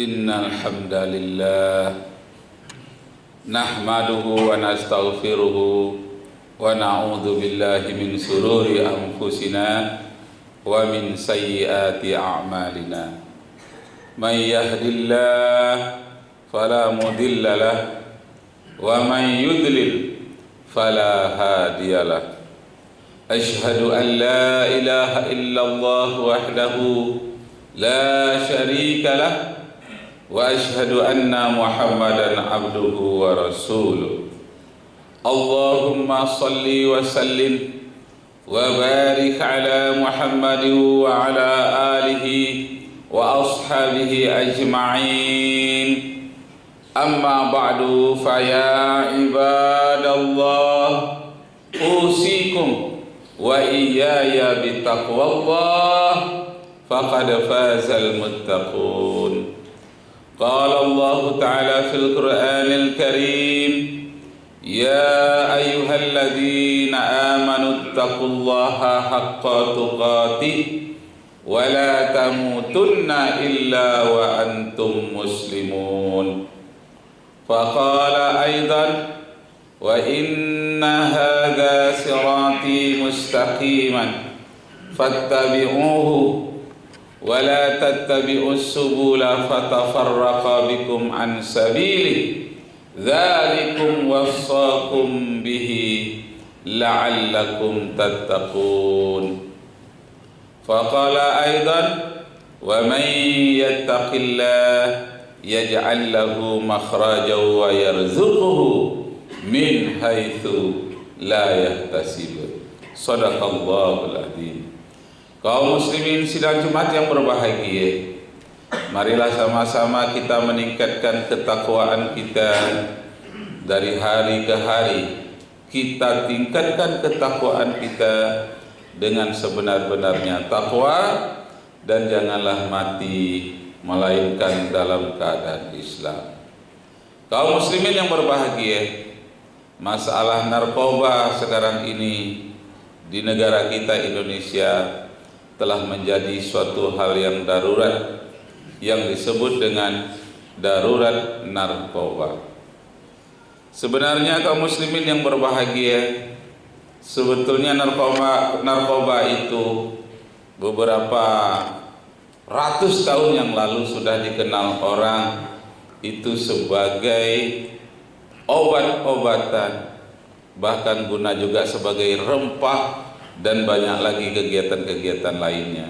Innal hamdalillah nahmaduhu wa nastaghfiruhu wa na'udzu billahi min sururi anfusina wa min sayyiati a'malina. May yahdihillahu fala mudilla lahu wa man yudlil fala hadiyalah. Ashhadu an la ilaha illallah wahdahu la syarika lah wa ashhadu anna Muhammadan abduhu wa rasuluh. Allahumma salli wa sallim wa barik ala Muhammadin wa ala alihi wa ashabihi ajma'in. Amma ba'du, fa ya ibadallah, usikum wa iyaya bitaqwallah, faqad fazal muttaqun. Qala Allah Ta'ala fil Qur'anil Karim, ya ayyuhalladzina amanu taqullaha haqqa tuqatih wa la tamutunna illa wa antum muslimun. Faqala aidan, wa inna hadha sirati mustaqiman fattabi'uhu wa la tattabi'us subula fatafarraqa bikum an sabili dzalikum wassaqum bihi la'allakum tattaqun. Faqala aidan, wa man yattaqillah yaj'al lahu makhrajan wa yarzuquhu min haitsu la yahtasib. Shadaqallahul adzim. Kaum muslimin sidang Jumat yang berbahagia, marilah sama-sama kita meningkatkan ketakwaan kita dari hari ke hari. Kita tingkatkan ketakwaan kita dengan sebenar-benarnya takwa, dan janganlah mati melainkan dalam keadaan Islam. Kaum muslimin yang berbahagia, masalah narkoba sekarang ini di negara kita Indonesia telah menjadi suatu hal yang darurat, yang disebut dengan darurat narkoba. Sebenarnya kaum muslimin yang berbahagia, Sebetulnya narkoba itu beberapa ratus tahun yang lalu sudah dikenal orang itu sebagai obat-obatan, bahkan guna juga sebagai rempah dan banyak lagi kegiatan-kegiatan lainnya.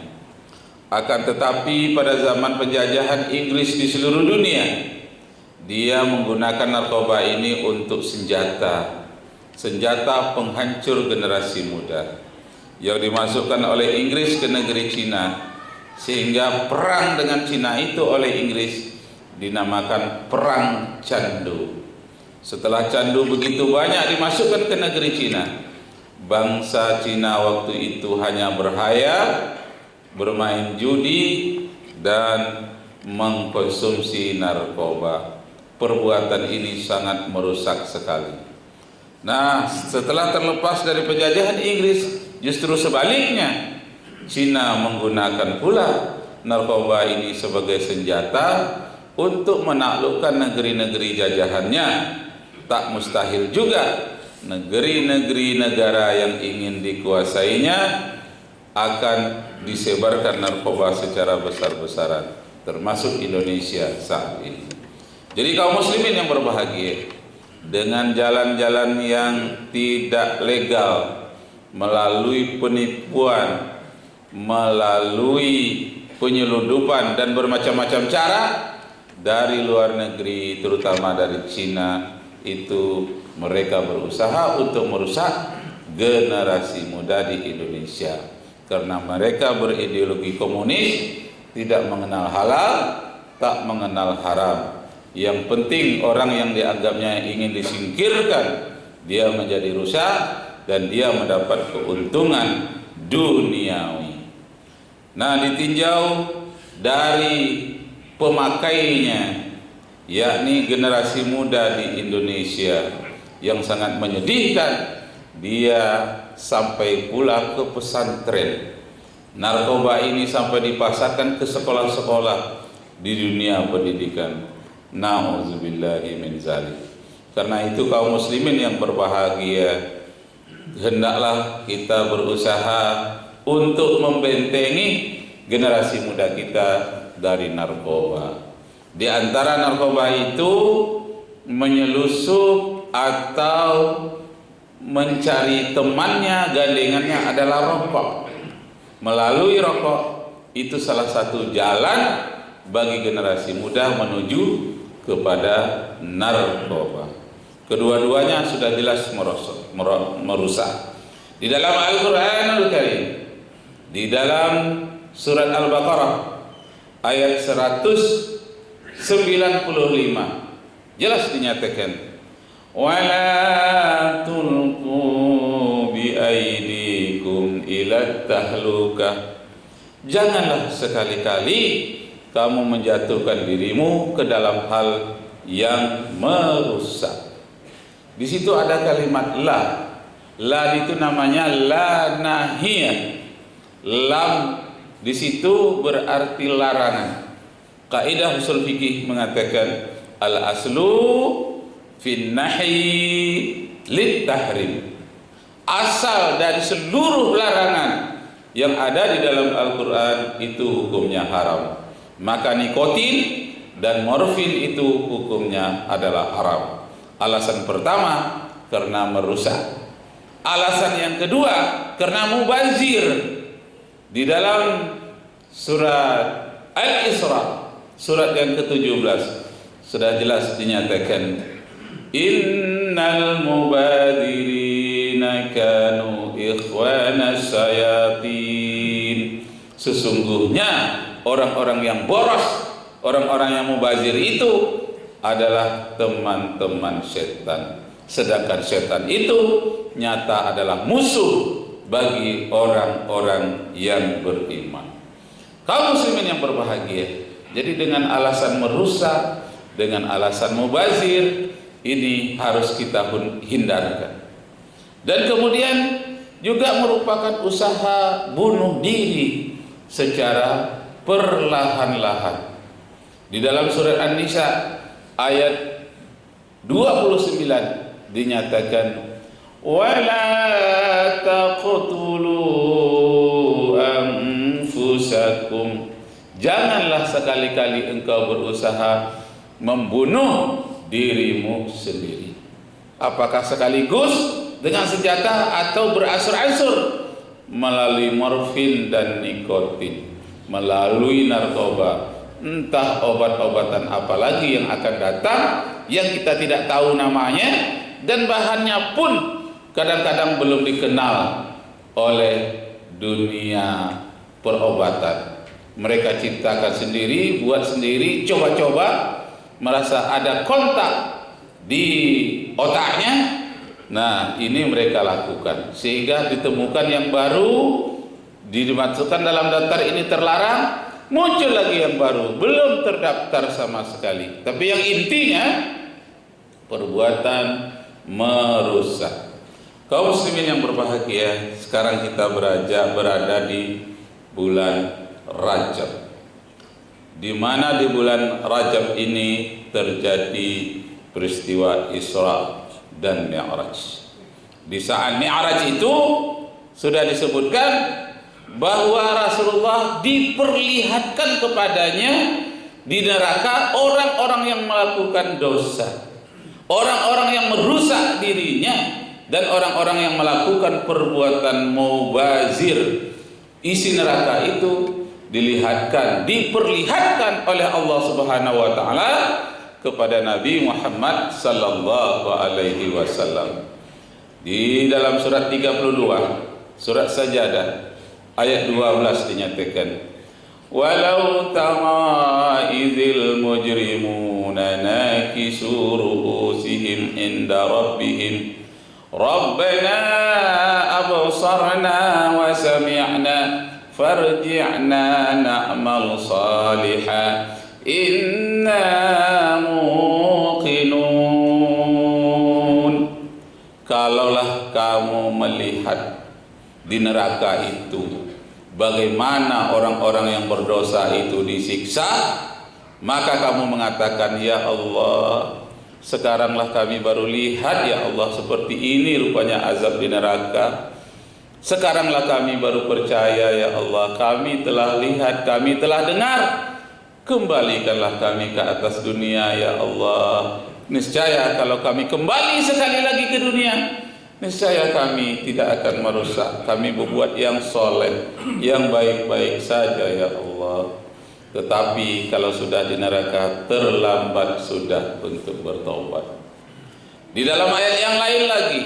Akan tetapi pada zaman penjajahan Inggris di seluruh dunia, dia menggunakan narkoba ini untuk senjata penghancur generasi muda yang dimasukkan oleh Inggris ke negeri Cina, sehingga perang dengan Cina itu oleh Inggris dinamakan perang candu. Setelah candu begitu banyak dimasukkan ke negeri Cina, bangsa Cina waktu itu hanya berhayal, bermain judi, dan mengkonsumsi narkoba. Perbuatan ini sangat merusak sekali. Nah, setelah terlepas dari penjajahan Inggris, justru sebaliknya, Cina menggunakan pula narkoba ini sebagai senjata untuk menaklukkan negeri-negeri jajahannya. Tak mustahil juga negeri-negeri negara yang ingin dikuasainya akan disebarkan narkoba secara besar-besaran, termasuk Indonesia saat ini. Jadi kaum muslimin yang berbahagia, dengan jalan-jalan yang tidak legal, melalui penipuan, melalui penyeludupan dan bermacam-macam cara dari luar negeri, terutama dari Cina, itu mereka berusaha untuk merusak generasi muda di Indonesia, karena mereka berideologi komunis, tidak mengenal halal, tak mengenal haram. Yang penting orang yang dianggapnya ingin disingkirkan, dia menjadi rusak dan dia mendapat keuntungan duniawi. Nah, ditinjau dari pemakainya, yakni generasi muda di Indonesia, yang sangat menyedihkan, dia sampai pula ke pesantren. Narkoba ini sampai dipasarkan ke sekolah-sekolah di dunia pendidikan. Na'udzubillahi min zalik. Karena itu kaum muslimin yang berbahagia, hendaklah kita berusaha untuk membentengi generasi muda kita dari narkoba. Di antara narkoba itu menyelusup atau mencari temannya, gandengannya adalah rokok. Melalui rokok itu salah satu jalan bagi generasi muda menuju kepada narkoba. Kedua-duanya sudah jelas merusak. Di dalam Al-Qur'anul Karim, di dalam surat Al-Baqarah ayat 195 jelas dinyatakan, wala tulqu bi aidikum ila tahlukah. Janganlah sekali-kali kamu menjatuhkan dirimu ke dalam hal yang merusak. Di situ ada kalimat la. La itu namanya la nahiyah. Lam di situ berarti larangan. Kaidah usul fikih mengatakan al aslu fin nahyi lit tahrim. Asal dari seluruh larangan yang ada di dalam Al-Qur'an itu hukumnya haram. Maka nikotin dan morfin itu hukumnya adalah haram. Alasan pertama karena merusak. Alasan yang kedua karena mubazir. Di dalam surat Al-Isra, surat yang ke-17, sudah jelas dinyatakan, innal mubadirina kanu ikhwana syayatin. Sesungguhnya orang-orang yang boros, orang-orang yang mubazir itu adalah teman-teman setan. Sedangkan setan itu nyata adalah musuh bagi orang-orang yang beriman. Kaum muslimin yang berbahagia, jadi dengan alasan merusak, dengan alasan mubazir, ini harus kita hindarkan. Dan kemudian juga merupakan usaha bunuh diri secara perlahan-lahan. Di dalam surat An-Nisa ayat 29 dinyatakan, wala taqtulu anfusakum, janganlah sekali-kali engkau berusaha membunuh dirimu sendiri. Apakah sekaligus dengan senjata atau berasur-asur melalui morfin dan nikotin, melalui narkoba, entah obat-obatan apa lagi yang akan datang yang kita tidak tahu namanya dan bahannya pun kadang-kadang belum dikenal oleh dunia perobatan. Mereka ciptakan sendiri, buat sendiri, coba-coba, merasa ada kontak di otaknya. Nah, ini mereka lakukan sehingga ditemukan yang baru, dimasukkan dalam daftar ini terlarang, muncul lagi yang baru, belum terdaftar sama sekali. Tapi yang intinya perbuatan merusak. Kaum muslimin yang berbahagia, sekarang kita berada di bulan Rajab, di mana di bulan Rajab ini terjadi peristiwa Isra dan Mi'raj. Di saat Mi'raj itu sudah disebutkan bahwa Rasulullah diperlihatkan kepadanya di neraka orang-orang yang melakukan dosa, orang-orang yang merusak dirinya, dan orang-orang yang melakukan perbuatan mubazir. Isi neraka itu diperlihatkan oleh Allah Subhanahu wa taala kepada Nabi Muhammad sallallahu alaihi wasallam. Di dalam surat 32, surat Sajadah ayat 12 dinyatakan, walau tara idzil mujrimuna nakisu ru'usihim inda rabbihim rabbana absarna wa sami'na farji'na na'mal salihan inna muqinun. Kalaulah kamu melihat di neraka itu bagaimana orang-orang yang berdosa itu disiksa, maka kamu mengatakan, ya Allah, sekaranglah kami baru lihat ya Allah, seperti ini rupanya azab di neraka. Sekaranglah kami baru percaya ya Allah, kami telah lihat, kami telah dengar. Kembalikanlah kami ke atas dunia ya Allah. Niscaya kalau kami kembali sekali lagi ke dunia, niscaya kami tidak akan merusak. Kami berbuat yang soleh, yang baik-baik saja ya Allah. Tetapi kalau sudah di neraka, terlambat sudah untuk bertaubat. Di dalam ayat yang lain lagi,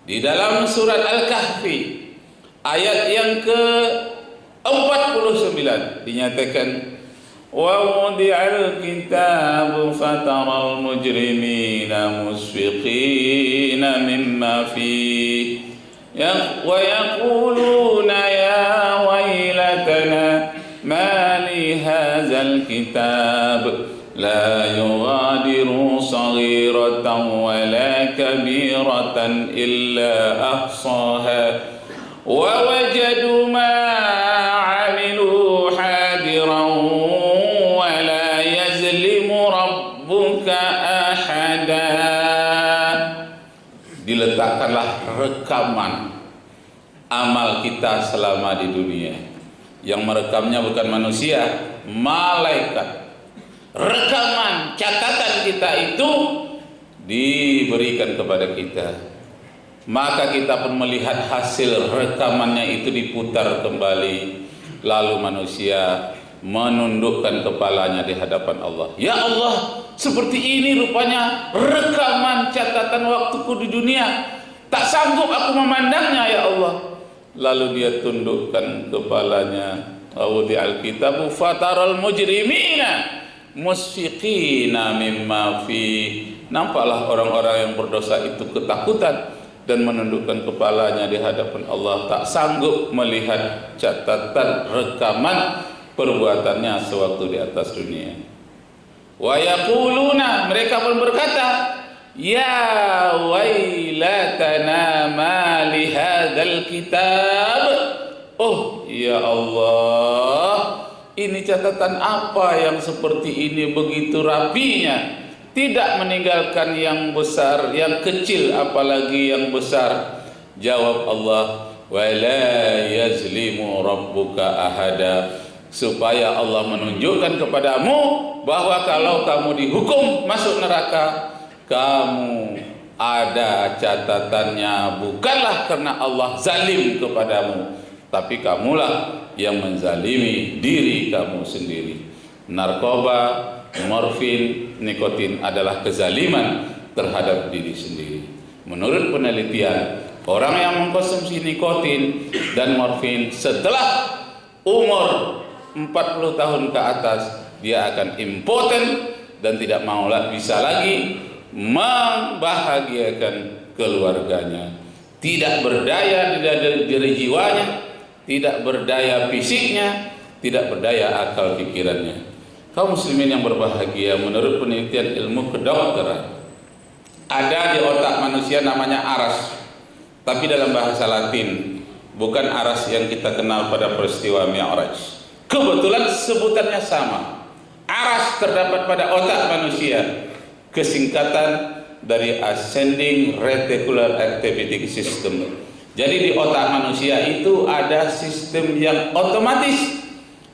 di dalam surat Al-Kahfi ayat yang ke-49 dinyatakan, wa wudi'al kitabu fataral mujrimina musfiqina mimma fihi wa yaquluna ya wailatana ma li hadzal kitab la yughadiru saghiratan wa la kabiratan illa ahsaha wa wajadu ma 'amilu hadiran wa la yazlimu rabbuka ahada. Diletakkanlah rekaman amal kita selama di dunia. Yang merekamnya bukan manusia, malaikat. Rekaman catatan kita itu diberikan kepada kita. Maka kita pun melihat hasil rekamannya itu diputar kembali. Lalu manusia menundukkan kepalanya di hadapan Allah. Ya Allah, seperti ini rupanya rekaman catatan waktuku di dunia. Tak sanggup aku memandangnya ya Allah. Lalu dia tundukkan kepalanya. Wudi'al kitabu fataral mujrimina musfiqina mimma fi. Nampaklah orang-orang yang berdosa itu ketakutan dan menundukkan kepalanya di hadapan Allah, tak sanggup melihat catatan rekaman perbuatannya sewaktu di atas dunia. Wa yaquluna, mereka pun berkata, ya wailatana ma li hadzal kitab. Oh ya Allah, ini catatan apa yang seperti ini begitu rapinya, tidak meninggalkan yang besar, yang kecil apalagi yang besar. Jawab Allah, wala yazlimu rabbuka ahada, supaya Allah menunjukkan kepadamu bahwa kalau kamu dihukum masuk neraka, kamu ada catatannya, bukanlah karena Allah zalim kepadamu, tapi kamulah yang menzalimi diri kamu sendiri. Narkoba, morfin, nikotin adalah kezaliman terhadap diri sendiri. Menurut penelitian, orang yang mengkonsumsi nikotin dan morfin setelah umur 40 tahun ke atas, dia akan impoten dan tidak mau bisa lagi membahagiakan keluarganya. Tidak berdaya di diri jiwanya, tidak berdaya fisiknya, tidak berdaya akal pikirannya. Kaum muslimin yang berbahagia, menurut penelitian ilmu kedokteran, ada di otak manusia namanya aras, tapi dalam bahasa Latin, bukan aras yang kita kenal pada peristiwa Mi'raj. Kebetulan sebutannya sama. Aras terdapat pada otak manusia, kesingkatan dari Ascending Reticular Activity System. Jadi di otak manusia itu ada sistem yang otomatis,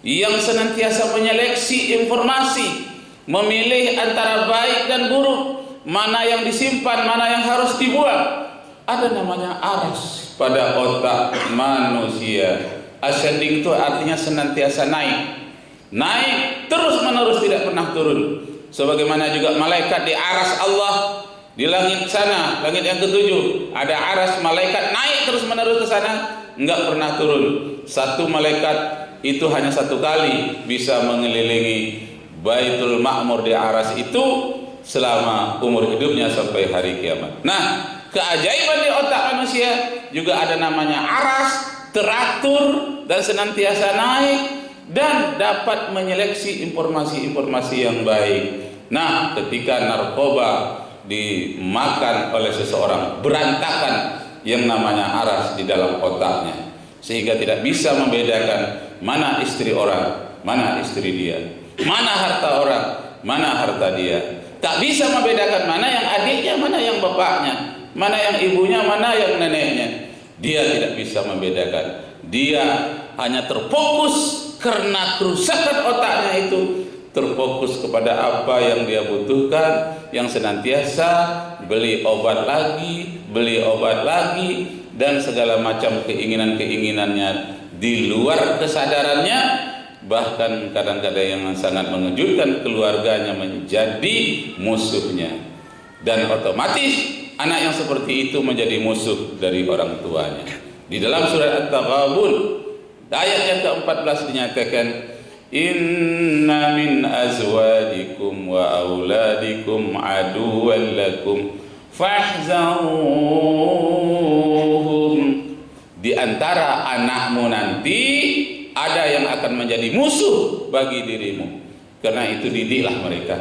yang senantiasa menyeleksi informasi, memilih antara baik dan buruk, mana yang disimpan, mana yang harus dibuang. Ada namanya aras pada otak manusia. Ascending itu artinya senantiasa naik terus menerus, tidak pernah turun. Sebagaimana juga malaikat di aras Allah di langit sana, langit yang ketujuh, ada aras, malaikat naik terus menerus ke sana, enggak pernah turun. Satu malaikat itu hanya satu kali bisa mengelilingi Baitul Ma'mur di aras itu selama umur hidupnya sampai hari kiamat. Nah, keajaiban di otak manusia juga ada namanya aras, teratur dan senantiasa naik dan dapat menyeleksi informasi-informasi yang baik. Nah, ketika narkoba dimakan oleh seseorang, berantakan yang namanya aras di dalam otaknya, sehingga tidak bisa membedakan mana istri orang, mana istri dia, mana harta orang, mana harta dia. Tak bisa membedakan mana yang adiknya, mana yang bapaknya, mana yang ibunya, mana yang neneknya. Dia tidak bisa membedakan. Dia hanya terfokus karena kerusakan otaknya itu, terfokus kepada apa yang dia butuhkan, yang senantiasa beli obat lagi, dan segala macam keinginan-keinginannya di luar kesadarannya, bahkan kadang-kadang yang sangat mengejutkan, keluarganya menjadi musuhnya, dan otomatis anak yang seperti itu menjadi musuh dari orang tuanya. Di dalam surat At-Taghabun ayat yang ke-14 dinyatakan, inna min azwajikum wa auladikum aduwwan lakum fahzaruhum. Di antara anakmu nanti ada yang akan menjadi musuh bagi dirimu. Karena itu didiklah mereka,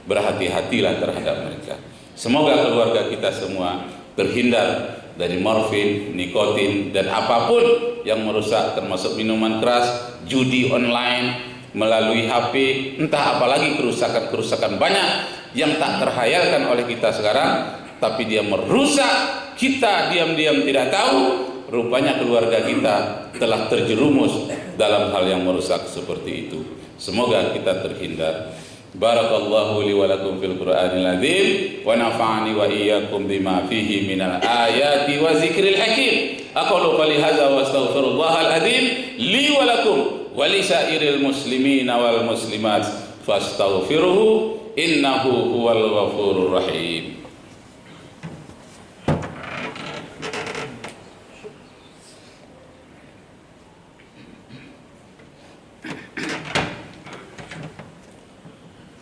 berhati-hatilah terhadap mereka. Semoga keluarga kita semua terhindar dari morfin, nikotin, dan apapun yang merusak, termasuk minuman keras, judi online, melalui HP, entah apalagi kerusakan-kerusakan banyak yang tak terhayalkan oleh kita sekarang, tapi dia merusak kita diam-diam tidak tahu. Rupanya keluarga kita telah terjerumus dalam hal yang merusak seperti itu. Semoga kita terhindar. Barakallahu li wa lakum fil Qur'anil azim wa nafa'ani wa iyyakum bima fihi minal ayati wa zikril hakim. Aqulu qali hadza wa astaghfirullahal azim li wa lakum wa li sairil muslimina wal muslimat fastaghfiruhu innahu huwal ghafurur rahim.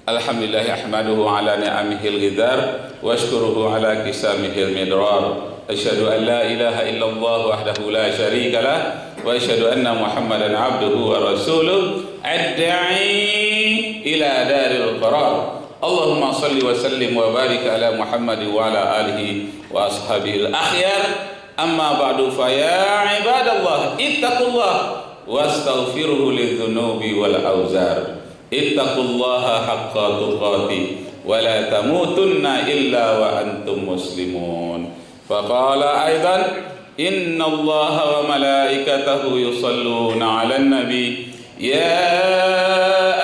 Alhamdulillah ahmaduhu ala ni'amihil ghidar wa ashkuruhu ala kisamihil midrar. Asyhadu an la ilaha illallah wahdahu la syarika lah wa asyhadu anna Muhammadan abduhu wa rasuluh ad'i ila daril qarar. Allahumma salli wa sallim wa barik ala Muhammad wa ala alihi wa ashabihi al-akhyar. Amma ba'du, fa ya ibadallah ittaqullah wastaghfiruhu lidzunubi wal auzar. Ittaqullaha haqqa tuqatih wa la tamutunna illa wa antum muslimun. Faqala aidan inna Allaha wa malaikatahu yusalluna 'alan nabi ya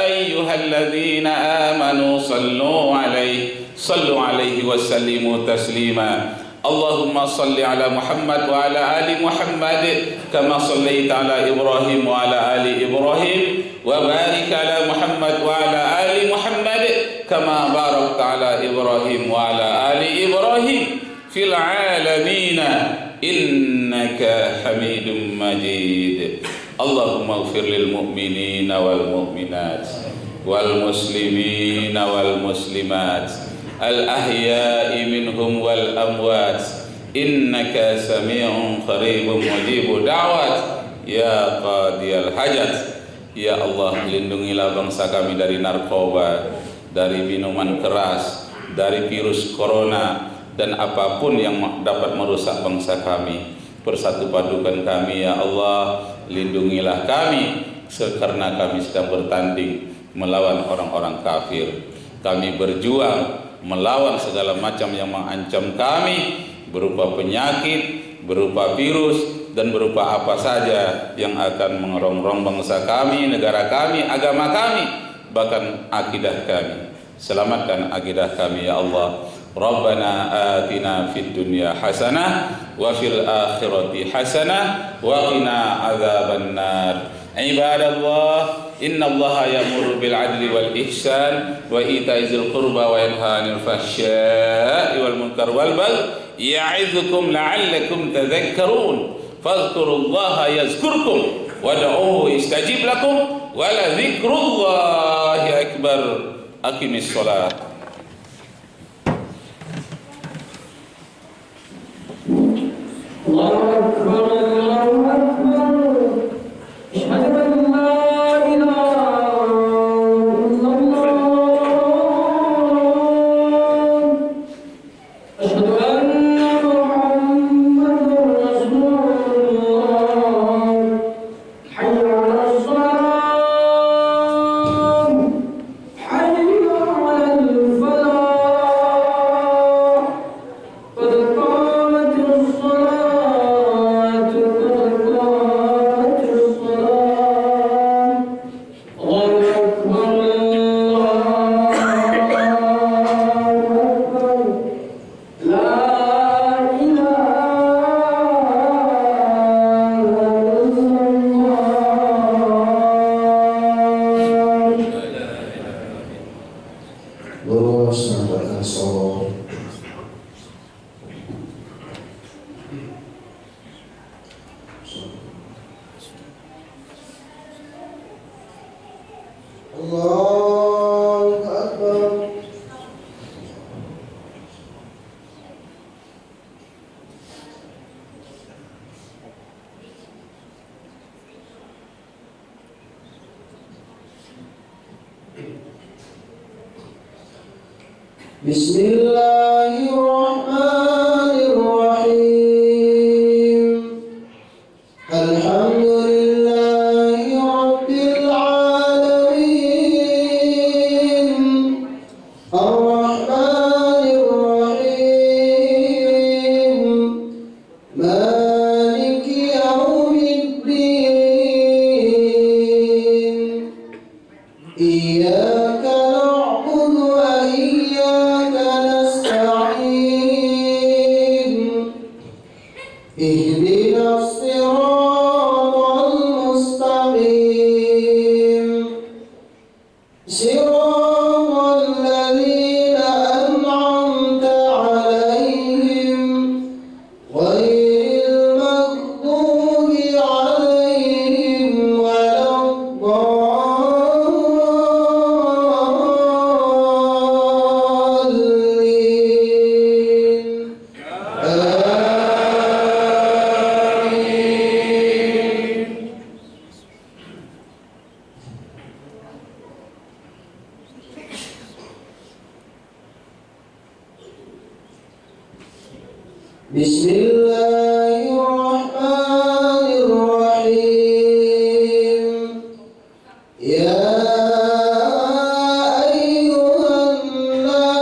ayyuhalladzina amanu sallu 'alaihi wa sallimu taslima. Allahumma salli ala Muhammad wa ala ali Muhammad kama sallaita ala Ibrahim wa ala ali Ibrahim wa barik ala Muhammad wa ala ali Muhammad kama barakta ala Ibrahim wa ala ali Ibrahim fil alamin innaka Hamidum Majid. Allahumma ighfir lil mu'minina wal mu'minat wal muslimina wal muslimat al-ahya'i minhum wal amwat innaka sami'un qaribun mujibud da'wat ya qadiyal hajat. Ya Allah, lindungilah bangsa kami dari narkoba, dari minuman keras, dari virus corona dan apapun yang dapat merusak bangsa kami. Persatu padukan kami ya Allah, lindungilah kami karena kami sedang bertanding melawan orang-orang kafir. Kami berjuang melawan segala macam yang mengancam kami berupa penyakit, berupa virus, dan berupa apa saja yang akan mengerongrong bangsa kami, negara kami, agama kami, bahkan akidah kami. Selamatkan akidah kami ya Allah. Rabbana atina fid dunya hasanah wa fil akhirati hasanah wa qina adzabannar. Ibadallah, innallaha ya'muru bil 'adli wal ihsan wa ita'i dzil qurba wa yanha 'anil fahsya'i wal munkar wal baghi ya'idzukum la'allakum tadhakkarun. Fadhkurullaha yazkurkum wad'uuhu yastajib lakum wa la dzikrullahi akbar. Aqimis shalah. Allahu akbar, Allahu akbar. Asyhadu an la ilaha illallah. Asyhadu anna Muhammadar Rasulullah. Hayya 'alas shalah. Hayya 'alal falah. Qad qamatis shalah. Allahu Akbar. Bismillahirrahmanirrahim. Alhamdulillahi rabbil alamin. Ar-Rahmanir-Rahim. Maliki yaumiddin. Iyyaka na'budu wa iyyaka nasta'in. Ihdinas siratal mustaqim. Siratal ladzina an'amta 'alaihim ghairil maghdubi 'alaihim waladdallin. Bismillahirrahmanirrahim. Ya ayyuhan nas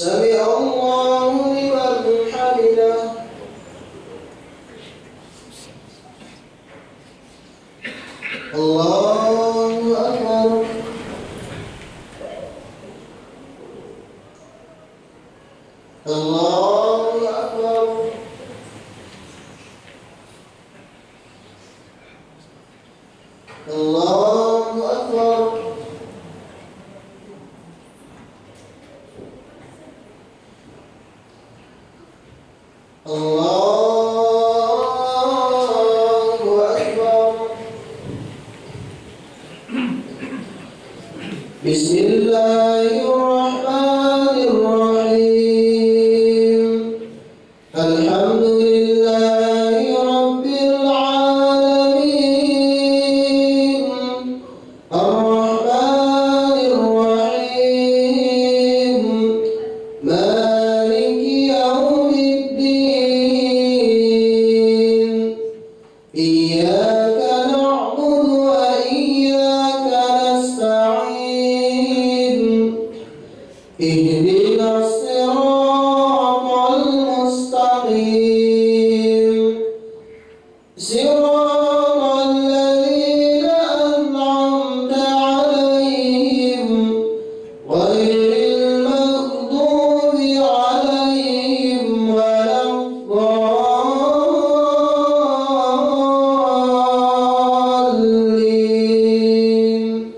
سمع الله لمن حمده الله أكبر الله أكبر الله أكبر الله أكبر بسم الله الرحمن الرحيم الحمد لله رب العالمين الرحمن الرحيم مالك يوم الدين إياك نعبد وإياك نستعين اهدنا الصراط المستقيم صراط الذين أنعمت عليهم غير المغضوب عليهم ولا الضالين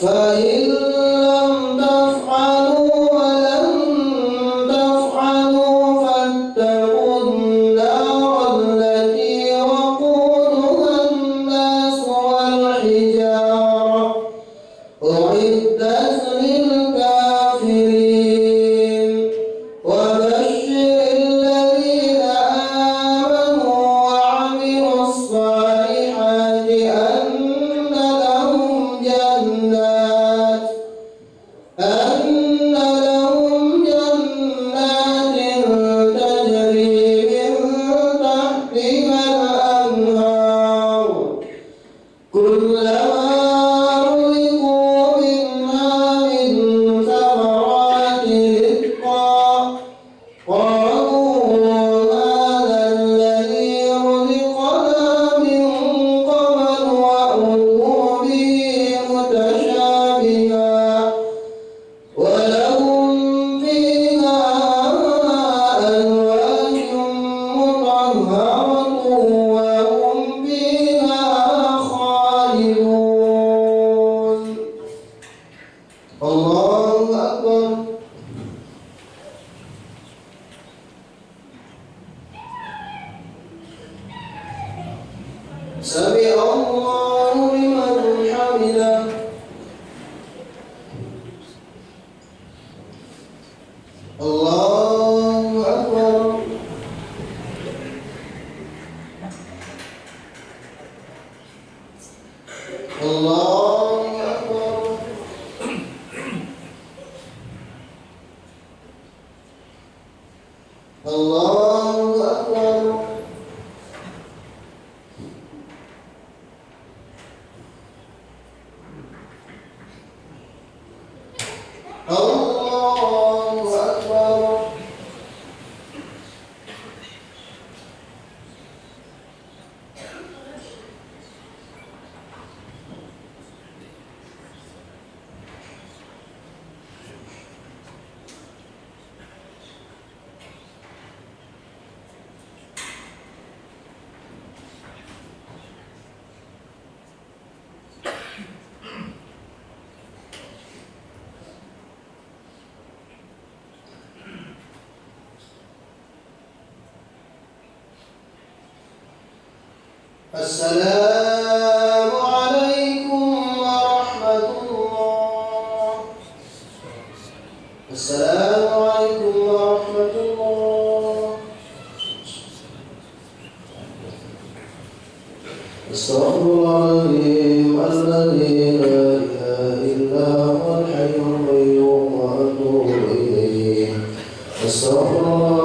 فإن لم تفعلوا ولن تفعلوا فاتقوا النار التي وقودها الناس والحجارة أعدت للكافرين وبشر الذين آمنوا وعملوا الصالحات أن لهم جنات تجري من تحتها الأنهار كلما رزقوا منها من ثمرات رزقا قالوا هذا الذي رزقنا من قبل وأتوا به متشابها ولهم فيها أزواج مطهرة وهم فيها خالدون الله أكبر سمع الله لمن حمده الله أكبر الله أكبر الله أكبر الله أكبر السلام عليكم ورحمة الله. السلام عليكم ورحمة الله. استغفر الله العظيم الذي لا إله إلا هو الحي القيوم وأتوب إليه. استغفر الله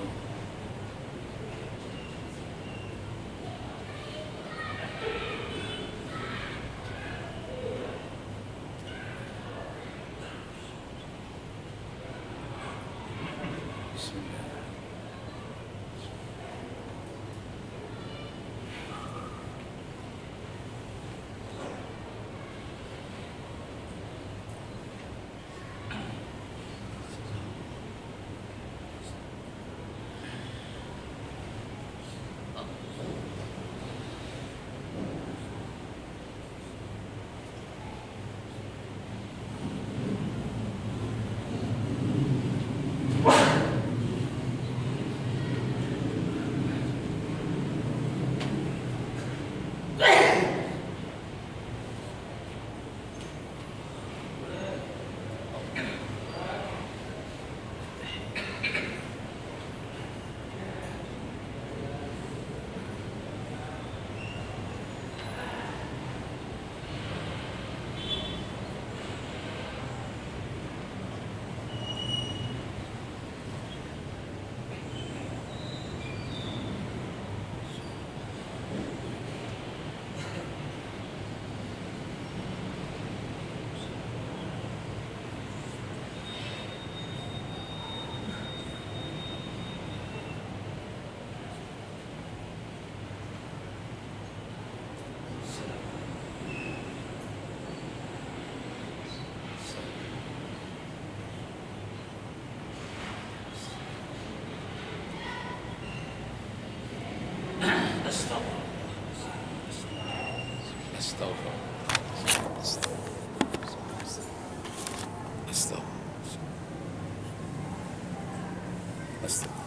Astagfirullah.